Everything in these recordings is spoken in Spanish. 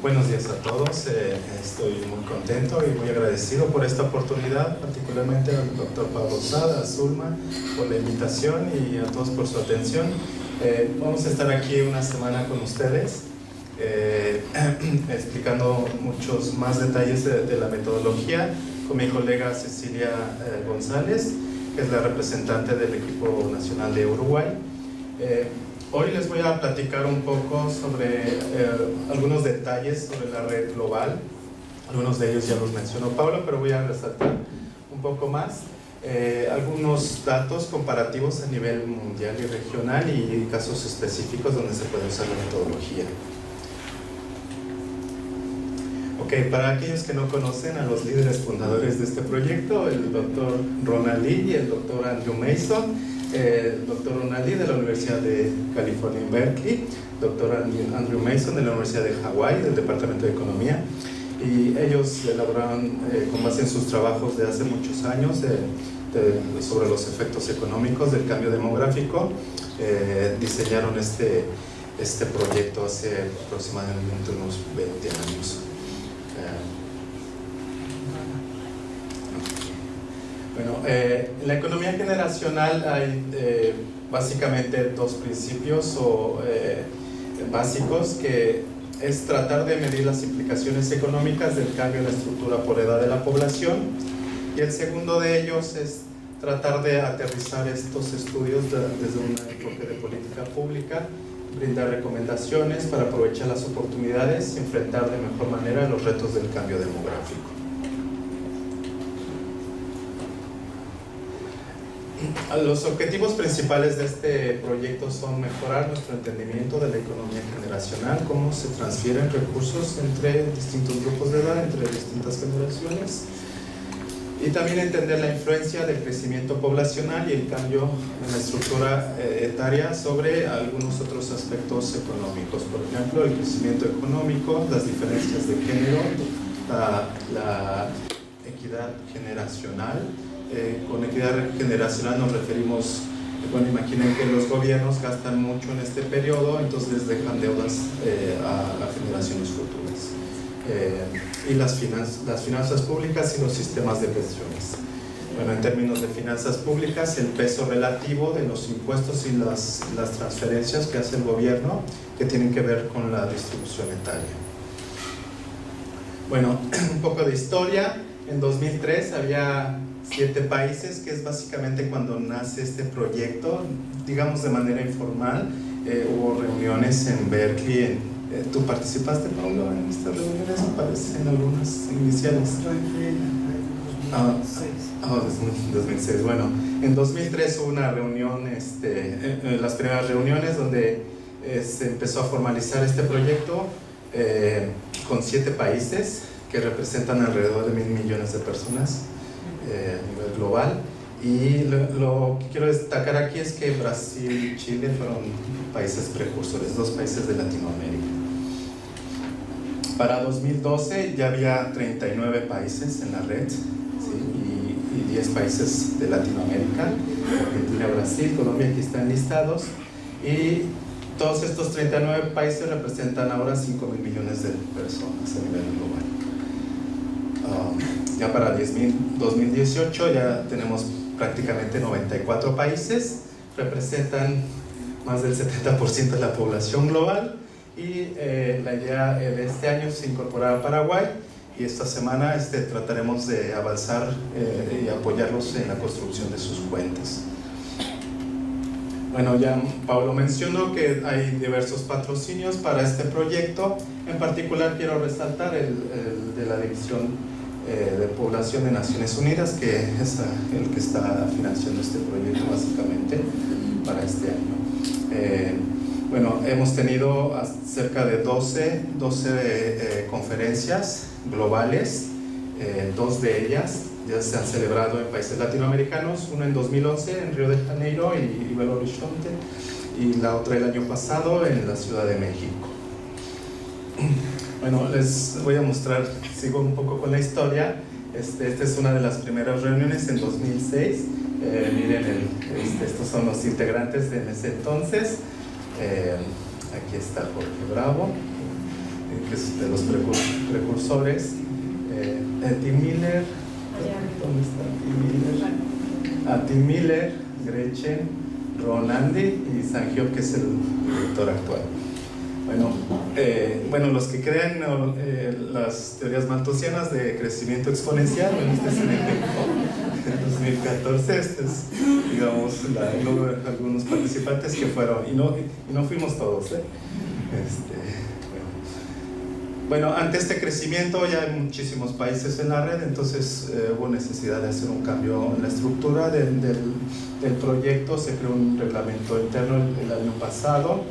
Buenos días a todos, estoy muy contento y muy agradecido por esta oportunidad, particularmente al doctor Pablo Sada, a Zulma por la invitación y a todos por su atención. Vamos a estar aquí una semana con ustedes explicando muchos más detalles de la metodología con mi colega Cecilia González, que es la representante del equipo nacional de Uruguay. Hoy les voy a platicar un poco sobre algunos detalles sobre la red global. Algunos de ellos ya los mencionó Pablo, pero voy a resaltar un poco más. Algunos datos comparativos a nivel mundial y regional y casos específicos donde se puede usar la metodología. Ok, para aquellos que no conocen a los líderes fundadores de este proyecto, el doctor Ronald Lee y el doctor Andrew Mason. El doctor Ronald Lee de la Universidad de California en Berkeley, doctor Andrew Mason de la Universidad de Hawái, del Departamento de Economía, y ellos elaboraron, con base en sus trabajos de hace muchos años, sobre los efectos económicos del cambio demográfico, diseñaron este proyecto hace aproximadamente unos 20 años. Bueno, en la economía generacional hay básicamente dos principios básicos, que es tratar de medir las implicaciones económicas del cambio en la estructura por edad de la población, y el segundo de ellos es tratar de aterrizar estos estudios desde un enfoque de política pública, brindar recomendaciones para aprovechar las oportunidades y enfrentar de mejor manera los retos del cambio demográfico. Los objetivos principales de este proyecto son mejorar nuestro entendimiento de la economía generacional, cómo se transfieren recursos entre distintos grupos de edad, entre distintas generaciones, y también entender la influencia del crecimiento poblacional y el cambio en la estructura etaria sobre algunos otros aspectos económicos. Por ejemplo, el crecimiento económico, las diferencias de género, la equidad generacional. Con equidad generacional nos referimos, bueno, imaginen que los gobiernos gastan mucho en este periodo, entonces les dejan deudas a las generaciones futuras. Y las finanzas públicas y los sistemas de pensiones. Bueno, en términos de finanzas públicas, el peso relativo de los impuestos y las transferencias que hace el gobierno, que tienen que ver con la distribución etaria. Bueno, un poco de historia. En 2003 había 7 países, que es básicamente cuando nace este proyecto, digamos de manera informal. Hubo reuniones en Berkeley. ¿Tú participaste, Pablo, en estas reuniones? Me parecen algunas iniciales. 2006. Bueno, en 2003 hubo una reunión, las primeras reuniones donde se empezó a formalizar este proyecto con 7 países que representan alrededor de 1.000 millones de personas a nivel global. Y lo que quiero destacar aquí es que Brasil y Chile fueron países precursores, 2 países de Latinoamérica. Para 2012 ya había 39 países en la red, ¿sí? y 10 países de Latinoamérica, Argentina, Brasil, Colombia, aquí están listados, y todos estos 39 países representan ahora 5.000 millones de personas a nivel global. Ya para 2018 ya tenemos prácticamente 94 países, representan más del 70% de la población global, y la idea de este año es incorporar a Paraguay, y esta semana trataremos de avanzar y apoyarlos en la construcción de sus cuentas. Bueno, ya Pablo mencionó que hay diversos patrocinios para este proyecto. En particular quiero resaltar el de la División de Población de Naciones Unidas, que es el que está financiando este proyecto básicamente para este año. Bueno, hemos tenido cerca de 12 conferencias globales. 2 de ellas ya se han celebrado en países latinoamericanos, una en 2011 en Río de Janeiro y Belo Horizonte, y la otra el año pasado en la Ciudad de México. Bueno, les voy a mostrar, sigo un poco con la historia. Esta es una de las primeras reuniones en 2006. Miren, estos son los integrantes en ese entonces. Aquí está Jorge Bravo, que es de los precursores. Tim Miller, ¿dónde está Tim Miller? Tim Miller, Gretchen, Ron Andy y Sangiov, que es el director actual. Bueno, los que crean las teorías malthusianas de crecimiento exponencial, bueno, este es el ejemplo. En 2014, este es, digamos, algunos participantes que fueron, y no fuimos todos, Bueno, ante este crecimiento ya hay muchísimos países en la red, entonces hubo necesidad de hacer un cambio en la estructura del proyecto. Se creó un reglamento interno el año pasado,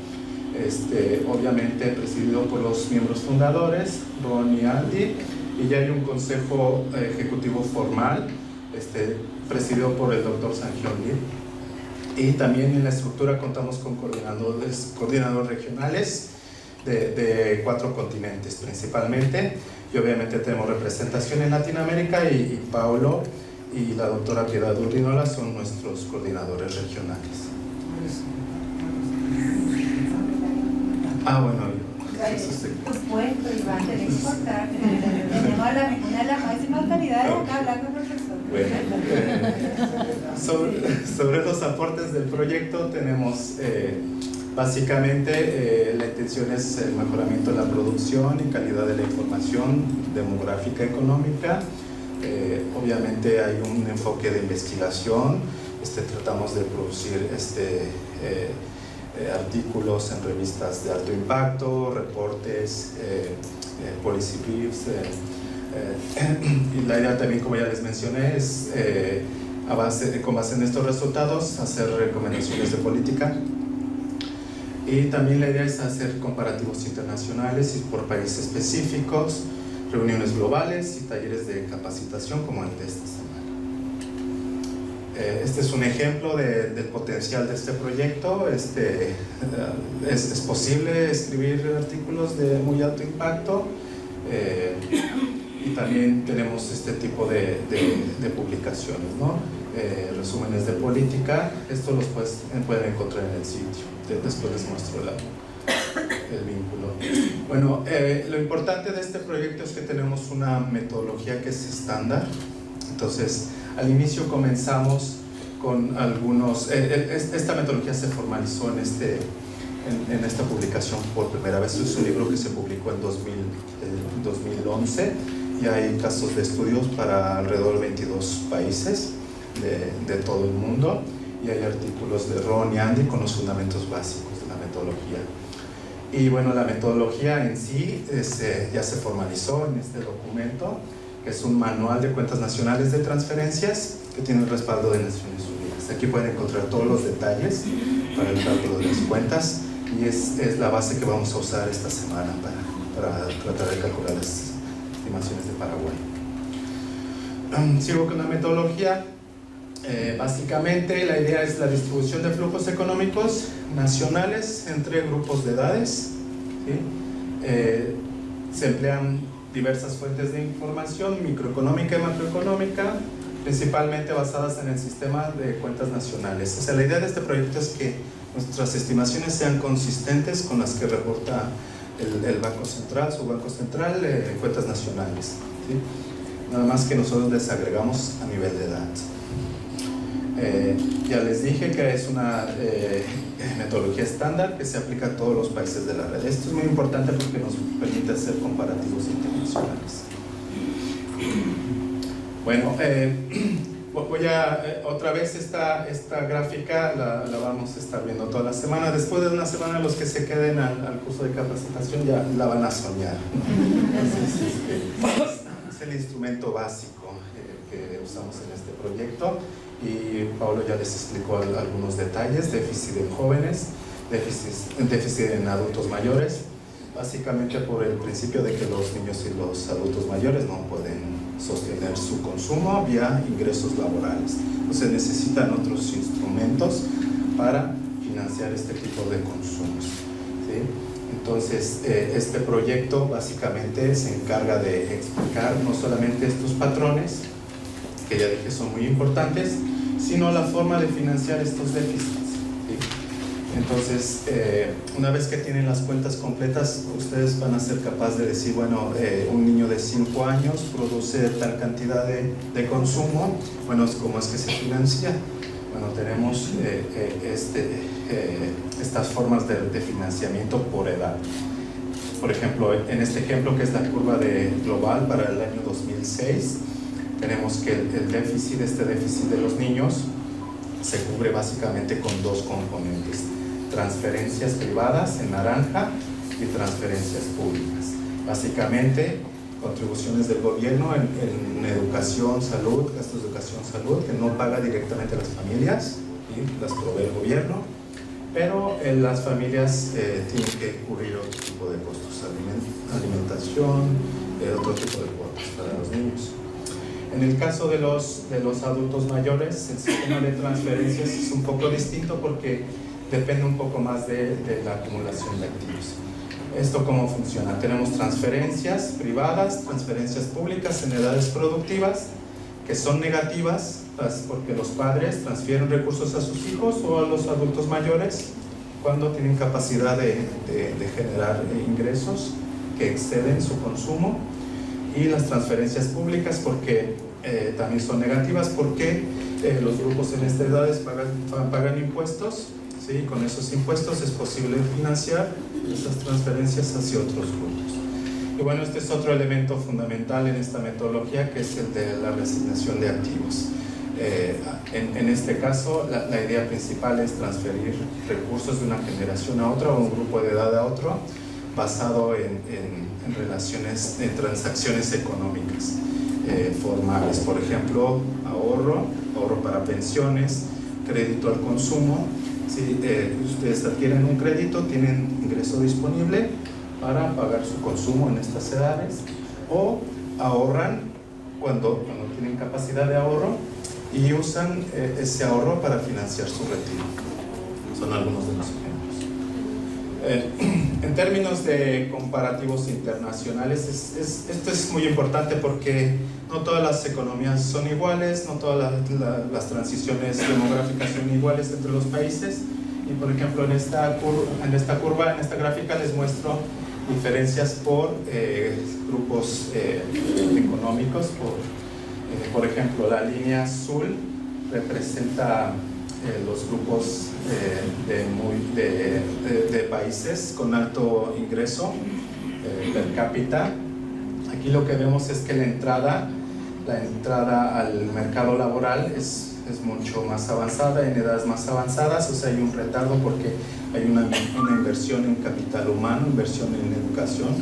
obviamente presidido por los miembros fundadores, Ron y Andy, y ya hay un consejo ejecutivo formal, presidido por el Dr. Sangiov Lee. Y también en la estructura contamos con coordinadores regionales de 4 continentes principalmente, y obviamente tenemos representación en Latinoamérica, y Paulo y la doctora Piedad Urrinola son nuestros coordinadores regionales. Bueno, eso sí. Por supuesto, Iván, tenés que contar. Tenemos una de las máximas autoridades acá hablando, profesor. Bueno, sobre los aportes del proyecto tenemos básicamente la intención es el mejoramiento de la producción y calidad de la información demográfica económica. Obviamente hay un enfoque de investigación. Tratamos de producir artículos en revistas de alto impacto, reportes, policy briefs, y la idea también, como ya les mencioné, es con base en estos resultados hacer recomendaciones de política, y también la idea es hacer comparativos internacionales y por países específicos, reuniones globales y talleres de capacitación como el de esta semana. Este es un ejemplo del potencial de este proyecto. Es posible escribir artículos de muy alto impacto, y también tenemos este tipo de publicaciones, ¿no? Resúmenes de política. Esto los pueden encontrar en el sitio. Después les muestro el vínculo. Bueno, lo importante de este proyecto es que tenemos una metodología que es estándar. Entonces, al inicio comenzamos con algunos... esta metodología se formalizó en esta publicación por primera vez. Es un libro que se publicó en 2011, y hay casos de estudios para alrededor de 22 países de todo el mundo, y hay artículos de Ron y Andy con los fundamentos básicos de la metodología. Y bueno, la metodología en sí ya se formalizó en este documento, que es un manual de cuentas nacionales de transferencias que tiene el respaldo de Naciones Unidas. Aquí pueden encontrar todos los detalles para el cálculo de las cuentas, y es la base que vamos a usar esta semana para tratar de calcular las estimaciones de Paraguay. Sigo con la metodología. Básicamente la idea es la distribución de flujos económicos nacionales entre grupos de edades, ¿sí? Se emplean diversas fuentes de información microeconómica y macroeconómica, principalmente basadas en el sistema de cuentas nacionales. O sea, la idea de este proyecto es que nuestras estimaciones sean consistentes con las que reporta el Banco Central, su Banco Central, en cuentas nacionales, ¿sí? Nada más que nosotros desagregamos a nivel de edad. Ya les dije que es una metodología estándar que se aplica a todos los países de la red. Esto es muy importante porque nos permite hacer comparativos internacionales. Bueno, voy a otra vez esta gráfica la vamos a estar viendo toda la semana. Después de una semana, los que se queden al curso de capacitación ya la van a soñar. Entonces, es el instrumento básico que usamos en este proyecto, y Pablo ya les explicó algunos detalles: déficit en jóvenes, déficit en adultos mayores, básicamente por el principio de que los niños y los adultos mayores no pueden sostener su consumo vía ingresos laborales. Entonces necesitan otros instrumentos para financiar este tipo de consumos, ¿sí? Entonces este proyecto básicamente se encarga de explicar no solamente estos patrones, que ya dije son muy importantes, sino la forma de financiar estos déficits, ¿sí? Entonces, una vez que tienen las cuentas completas, ustedes van a ser capaces de decir, bueno, un niño de 5 años produce tal cantidad de consumo, bueno, ¿cómo es que se financia? Bueno, tenemos estas formas de financiamiento por edad. Por ejemplo, en este ejemplo que es la curva global para el año 2006, tenemos que el déficit de los niños se cubre básicamente con dos componentes: transferencias privadas en naranja y transferencias públicas. Básicamente, contribuciones del gobierno en educación, salud, gastos de educación, salud, que no paga directamente a las familias, y las provee el gobierno, pero las familias tienen que cubrir otro tipo de costos, alimentación, otro tipo de cuotas para los niños. En el caso de los adultos mayores, el sistema de transferencias es un poco distinto porque depende un poco más de la acumulación de activos. ¿Esto cómo funciona? Tenemos transferencias privadas, transferencias públicas en edades productivas, que son negativas porque los padres transfieren recursos a sus hijos o a los adultos mayores cuando tienen capacidad de generar ingresos que exceden su consumo. Y las transferencias públicas porque también son negativas porque los grupos en estas edades pagan impuestos, ¿sí? Con esos impuestos es posible financiar esas transferencias hacia otros grupos. Y bueno, este es otro elemento fundamental en esta metodología, que es el de la reasignación de activos. En este caso, la idea principal es transferir recursos de una generación a otra o un grupo de edad a otro, basado en relaciones, en transacciones económicas formales, por ejemplo, ahorro para pensiones, crédito al consumo. Si ustedes adquieren un crédito, tienen ingreso disponible para pagar su consumo en estas edades, o ahorran cuando tienen capacidad de ahorro y usan ese ahorro para financiar su retiro. Son algunos de los ejemplos. En términos de comparativos internacionales, esto es muy importante porque no todas las economías son iguales, no todas las transiciones demográficas son iguales entre los países. Y por ejemplo, en esta gráfica les muestro diferencias por grupos económicos. Por ejemplo, la línea azul representa los grupos de países con alto ingreso per cápita. Aquí lo que vemos es que la entrada al mercado laboral es mucho más avanzada, en edades más avanzadas, o sea, hay un retardo porque hay una inversión en capital humano, inversión en educación,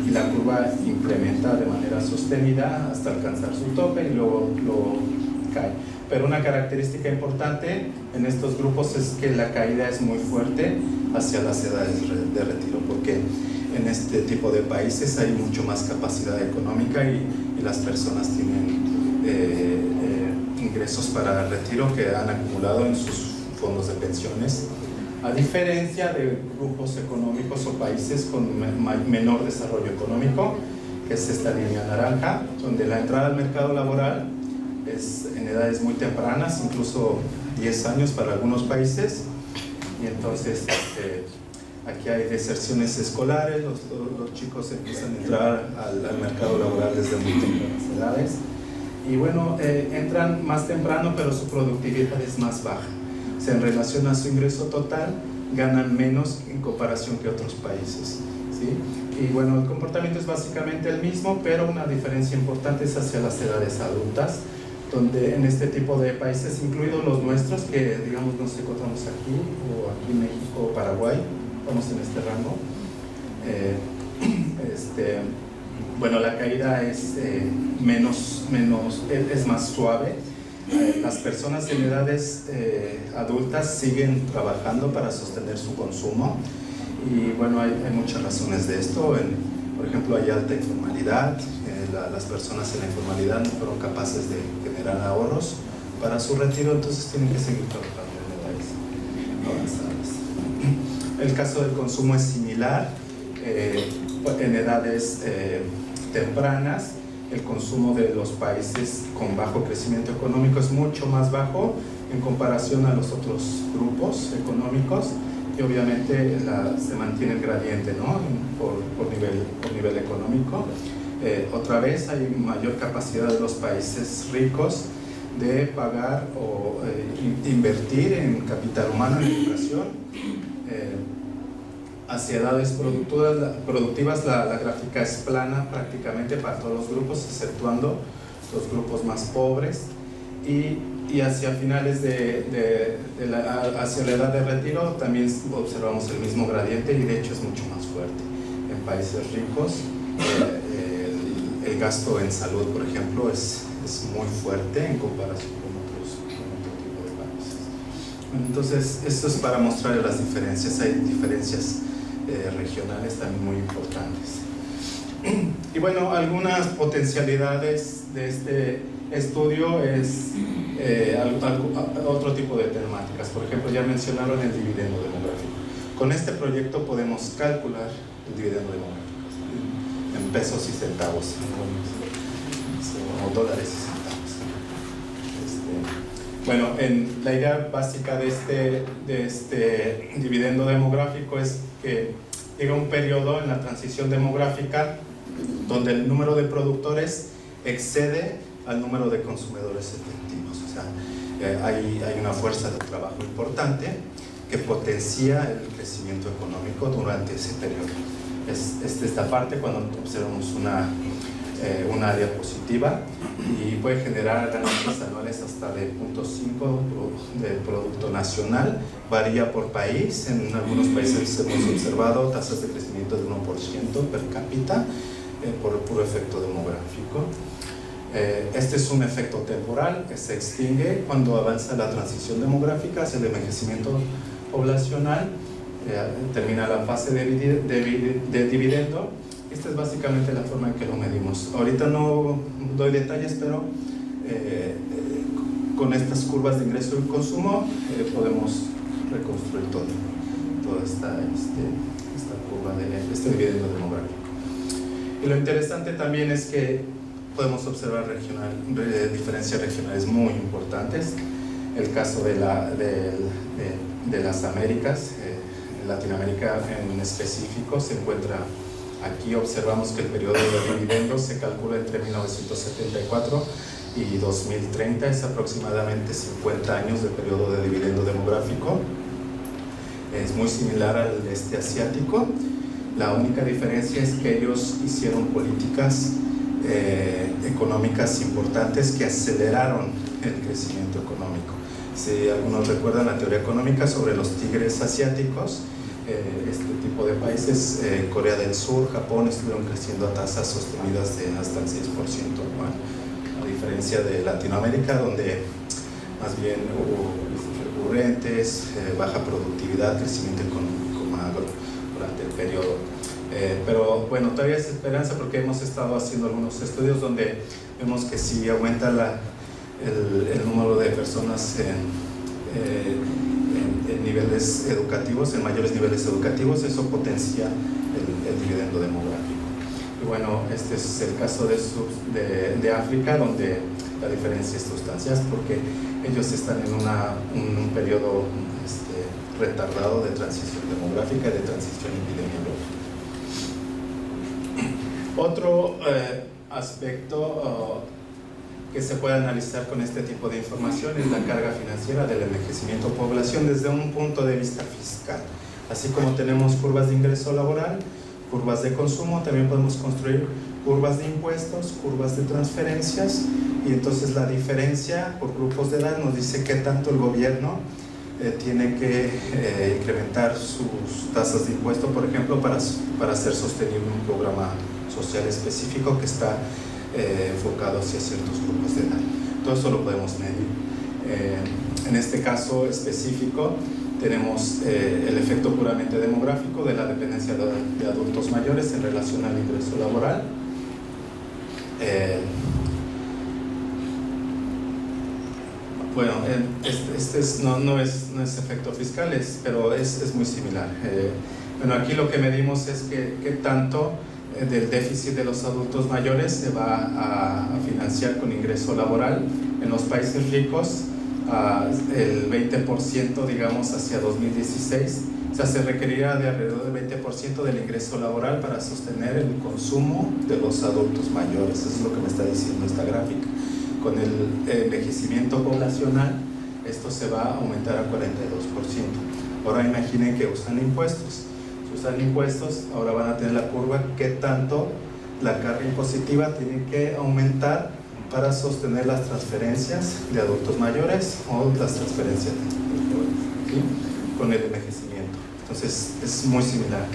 y la curva implementa de manera sostenida hasta alcanzar su tope y luego cae. Pero una característica importante en estos grupos es que la caída es muy fuerte hacia las edades de retiro, porque en este tipo de países hay mucho más capacidad económica y las personas tienen ingresos para el retiro que han acumulado en sus fondos de pensiones, a diferencia de grupos económicos o países con menor desarrollo económico, que es esta línea naranja, donde la entrada al mercado laboral es en edades muy tempranas, incluso 10 años para algunos países, y entonces aquí hay deserciones escolares, los chicos empiezan a entrar al mercado laboral desde muy tempranas edades, y bueno, entran más temprano, pero su productividad es más baja. O sea, en relación a su ingreso total, ganan menos en comparación que otros países, ¿sí? Y bueno, el comportamiento es básicamente el mismo, pero una diferencia importante es hacia las edades adultas, donde en este tipo de países, incluidos los nuestros, que digamos nos encontramos aquí, o aquí en México o Paraguay, estamos en este rango, bueno, la caída es es más suave. Las personas en edades adultas siguen trabajando para sostener su consumo, y bueno, hay muchas razones de esto. Por ejemplo, hay alta informalidad, las personas en la informalidad no fueron capaces de generar ahorros para su retiro, entonces tienen que seguir trabajando en edades avanzadas. El caso del consumo es similar. En edades tempranas, el consumo de los países con bajo crecimiento económico es mucho más bajo en comparación a los otros grupos económicos, y obviamente se mantiene el gradiente, ¿no? por nivel económico. Otra vez hay mayor capacidad de los países ricos de pagar o invertir en capital humano, en educación. Hacia edades productivas la gráfica es plana prácticamente para todos los grupos, exceptuando los grupos más pobres, y hacia finales hacia la edad de retiro también observamos el mismo gradiente, y de hecho es mucho más fuerte. En países ricos el gasto en salud, por ejemplo, es muy fuerte en comparación con otro tipo de países. Entonces, esto es para mostrar las diferencias. Hay diferencias regionales también muy importantes. Y bueno, algunas potencialidades de este estudio es otro tipo de temáticas. Por ejemplo, ya mencionaron el dividendo demográfico. Con este proyecto podemos calcular el dividendo demográfico en pesos y centavos, o dólares y centavos. Bueno, la idea básica de este dividendo demográfico es que llega un periodo en la transición demográfica donde el número de productores excede al número de consumidores efectivos. O sea, hay una fuerza de trabajo importante que potencia el crecimiento económico durante ese periodo. Es esta parte cuando observamos un área positiva, y puede generar ganancias anuales hasta de 0.5 del Producto Nacional. Varía por país. En algunos países hemos observado tasas de crecimiento de 1% per cápita por puro efecto demográfico. Este es un efecto temporal que se extingue cuando avanza la transición demográfica hacia el envejecimiento poblacional. Termina la fase de dividendo. Esta es básicamente la forma en que lo medimos. Ahorita no doy detalles, pero con estas curvas de ingreso y consumo podemos reconstruir toda esta curva de este dividendo demográfico. Y lo interesante también es que podemos observar diferencias regionales muy importantes. El caso de las Américas, Latinoamérica en específico, se encuentra aquí. Observamos que el periodo de dividendos se calcula entre 1974 y 2030, es aproximadamente 50 años de periodo de dividendo demográfico. Es muy similar al asiático. La única diferencia es que ellos hicieron políticas económicas importantes que aceleraron el crecimiento económico. Si algunos recuerdan la teoría económica sobre los tigres asiáticos, este tipo de países, Corea del Sur, Japón, estuvieron creciendo a tasas sostenidas de hasta el 6% anual, a diferencia de Latinoamérica, donde más bien hubo recurrentes, baja productividad, crecimiento económico magro durante el periodo. Pero bueno, todavía es esperanza, porque hemos estado haciendo algunos estudios donde vemos que si aumenta el número de personas en niveles educativos, en mayores niveles educativos, eso potencia el dividendo demográfico. Y bueno, este es el caso de África, donde la diferencia es sustancial, porque ellos están en un periodo retardado de transición demográfica y de transición epidemiológica. Otro aspecto que se puede analizar con este tipo de información es la carga financiera del envejecimiento de población desde un punto de vista fiscal. Así como tenemos curvas de ingreso laboral, curvas de consumo, también podemos construir curvas de impuestos, curvas de transferencias, y entonces la diferencia por grupos de edad nos dice qué tanto el gobierno tiene que incrementar sus tasas de impuesto, por ejemplo, para hacer sostenible un programa social específico que está enfocado hacia ciertos grupos de edad. Todo eso lo podemos medir. En este caso específico tenemos el efecto puramente demográfico de la dependencia de adultos mayores en relación al ingreso laboral. Bueno, no es efecto fiscal, pero es muy similar. Bueno, aquí lo que medimos es qué tanto del déficit de los adultos mayores se va a financiar con ingreso laboral. En los países ricos el 20%, digamos, hacia 2016. O sea, se requerirá de alrededor del 20% del ingreso laboral para sostener el consumo de los adultos mayores. Eso es lo que me está diciendo esta gráfica. Con el envejecimiento poblacional, esto se va a aumentar a 42%. Ahora imaginen que usan impuestos. Si usan impuestos, ahora van a tener la curva que tanto la carga impositiva tiene que aumentar para sostener las transferencias de adultos mayores o las transferencias de jóvenes, ¿sí? Con el envejecimiento. Entonces es muy similar.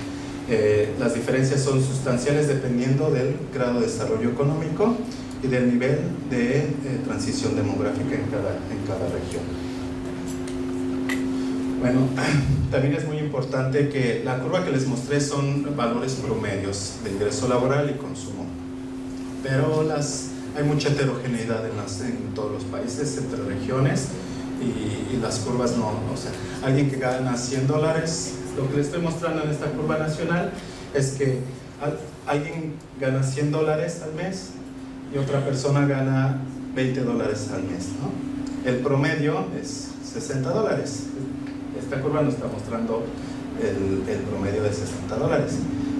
Las diferencias son sustanciales dependiendo del grado de desarrollo económico y del nivel de transición demográfica en cada región. Bueno, también es muy importante que la curva que les mostré son valores promedios de ingreso laboral y consumo, pero hay mucha heterogeneidad en todos los países, entre regiones, y las curvas no, o sea, alguien que gana $100, lo que les estoy mostrando en esta curva nacional es que alguien gana $100 al mes y otra persona gana $20 al mes, ¿no? El promedio es $60. Esta curva nos está mostrando el promedio de $60.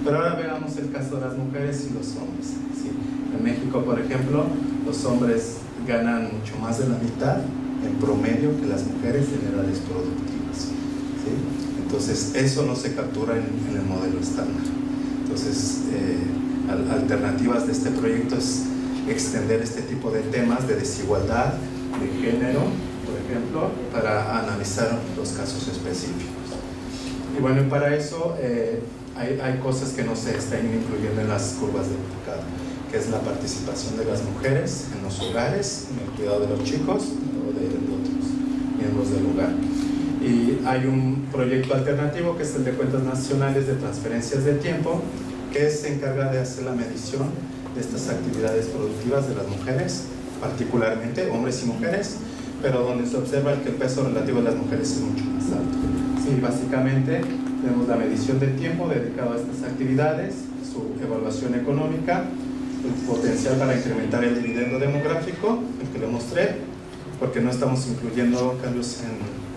Pero ahora veamos el caso de las mujeres y los hombres, ¿sí? En México, por ejemplo, los hombres ganan mucho más de la mitad en promedio que las mujeres en edades productivas, ¿sí? Entonces, eso no se captura en el modelo estándar. Entonces, alternativas de este proyecto es extender este tipo de temas de desigualdad, de género, por ejemplo, para analizar los casos específicos. Y bueno, para eso hay cosas que no se están incluyendo en las curvas de mercado, que es la participación de las mujeres en los hogares, en el cuidado de los chicos o de otros miembros del hogar. Y hay un proyecto alternativo que es el de cuentas nacionales de transferencias de tiempo, que se encarga de hacer la medición de estas actividades productivas de las mujeres, particularmente hombres y mujeres, pero donde se observa que el peso relativo de las mujeres es mucho más alto. Sí, básicamente tenemos la medición de tiempo dedicado a estas actividades, su evaluación económica, el potencial para incrementar el dividendo demográfico, el que le mostré, porque no estamos incluyendo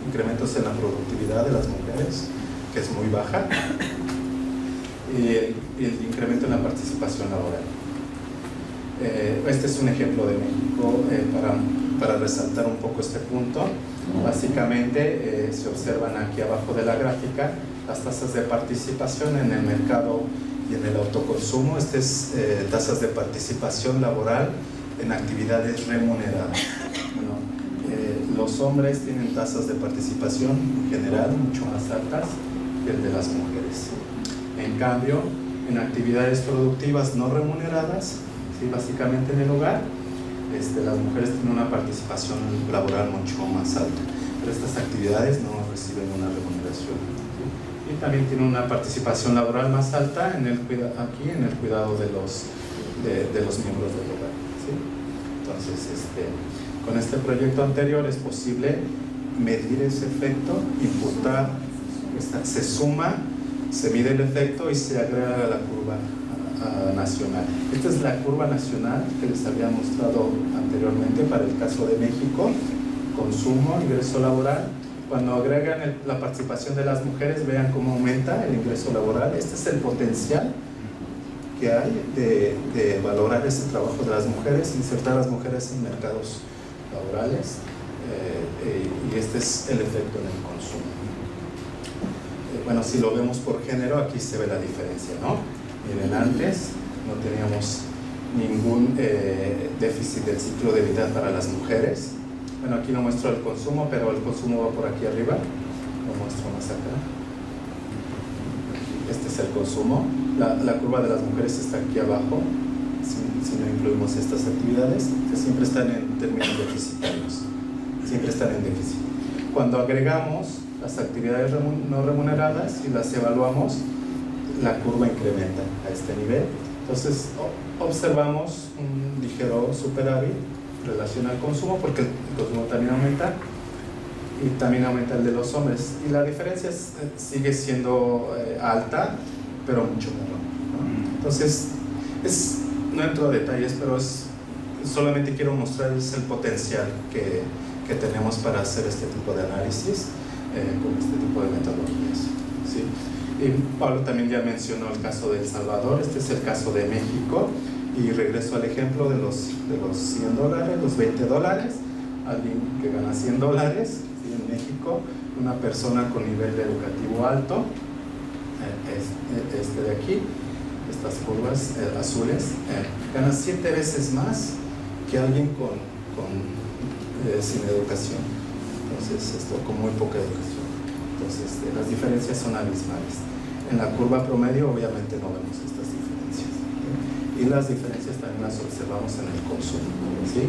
incrementos en la productividad de las mujeres, que es muy baja, y el incremento en la participación laboral. Este es un ejemplo de México para resaltar un poco este punto. Básicamente se observan aquí abajo de la gráfica las tasas de participación en el mercado y en el autoconsumo. Este es tasas de participación laboral en actividades remuneradas. Bueno, los hombres tienen tasas de participación en general mucho más altas que el de las mujeres. En cambio, en actividades productivas no remuneradas, ¿sí? Básicamente en el hogar, las mujeres tienen una participación laboral mucho más alta, pero estas actividades no reciben una remuneración, ¿sí? Y también tienen una participación laboral más alta en el cuidado de los miembros del hogar, ¿sí? Entonces, con este proyecto anterior es posible medir ese efecto, imputar, se suma, se mide el efecto y se agrega a la curva nacional. Esta es la curva nacional que les había mostrado anteriormente para el caso de México: consumo, ingreso laboral. Cuando agregan la participación de las mujeres, vean cómo aumenta el ingreso laboral. Este es el potencial que hay de valorar ese trabajo de las mujeres, insertar a las mujeres en mercados laborales, y este es el efecto en el consumo. Bueno, si lo vemos por género, aquí se ve la diferencia, ¿no? Miren, antes no teníamos ningún déficit del ciclo de vida para las mujeres. Bueno, aquí no muestro el consumo, pero el consumo va por aquí arriba. Lo muestro más acá. Este es el consumo. La curva de las mujeres está aquí abajo. Si no incluimos estas actividades, que siempre están en términos deficitarios. Siempre están en déficit. Cuando agregamos las actividades no remuneradas y las evaluamos, la curva incrementa a este nivel. Entonces observamos un ligero superávit en relación al consumo, porque el consumo también aumenta y también aumenta el de los hombres, y la diferencia sigue siendo alta, pero mucho menor, ¿no? Entonces no entro a detalles, pero solamente quiero mostrarles el potencial que que tenemos para hacer este tipo de análisis con este tipo de metodologías, ¿sí? Y Pablo también ya mencionó el caso de El Salvador, este es el caso de México, y regreso al ejemplo de los $100, los $20, alguien que gana $100, ¿sí? En México, una persona con nivel educativo alto, este de aquí, estas curvas azules, gana 7 veces más que alguien sin educación. Entonces, esto con muy poca educación. Entonces, las diferencias son abismales. En la curva promedio, obviamente, no vemos estas diferencias, ¿sí? Y las diferencias también las observamos en el consumo, ¿sí?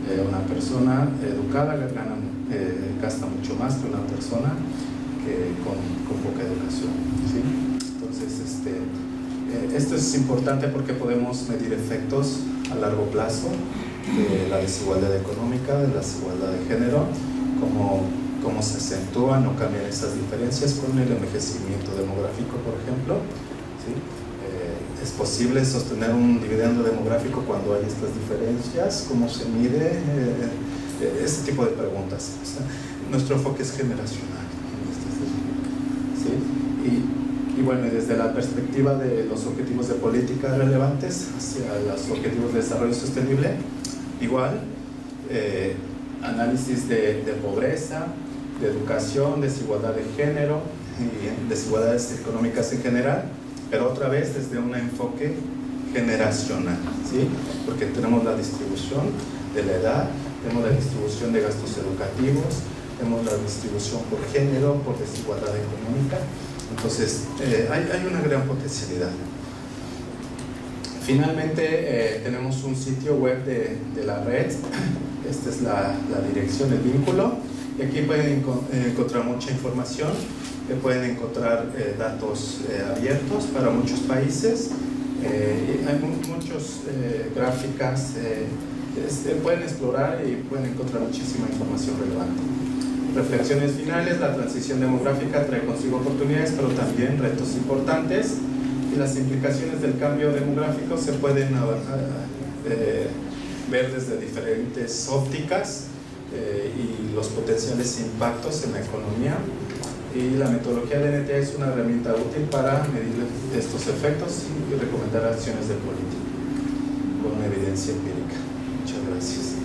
Una persona educada gasta mucho más que una persona con poca educación, ¿sí? Entonces, esto es importante porque podemos medir efectos a largo plazo de la desigualdad económica, de la desigualdad de género, cómo se acentúan o cambian esas diferencias con el envejecimiento demográfico, por ejemplo, ¿sí? ¿Es posible sostener un dividendo demográfico cuando hay estas diferencias? ¿Cómo se mide? Ese tipo de preguntas. O sea, nuestro enfoque es generacional, ¿sí? Y bueno, desde la perspectiva de los objetivos de política relevantes hacia los objetivos de desarrollo sostenible, igual, análisis de pobreza, de educación, desigualdad de género y desigualdades económicas en general, pero otra vez desde un enfoque generacional, ¿sí? Porque tenemos la distribución de la edad, tenemos la distribución de gastos educativos, tenemos la distribución por género, por desigualdad económica. Entonces, hay una gran potencialidad. Finalmente, tenemos un sitio web de la red. Esta es la dirección, el vínculo. Y aquí pueden encontrar mucha información. Pueden encontrar datos abiertos para muchos países. Hay muchas gráficas. Pueden explorar y pueden encontrar muchísima información relevante. Reflexiones finales: la transición demográfica trae consigo oportunidades, pero también retos importantes, y las implicaciones del cambio demográfico se pueden ver desde diferentes ópticas y los potenciales impactos en la economía, y la metodología de NTA es una herramienta útil para medir estos efectos y recomendar acciones de política con una evidencia empírica. Muchas gracias.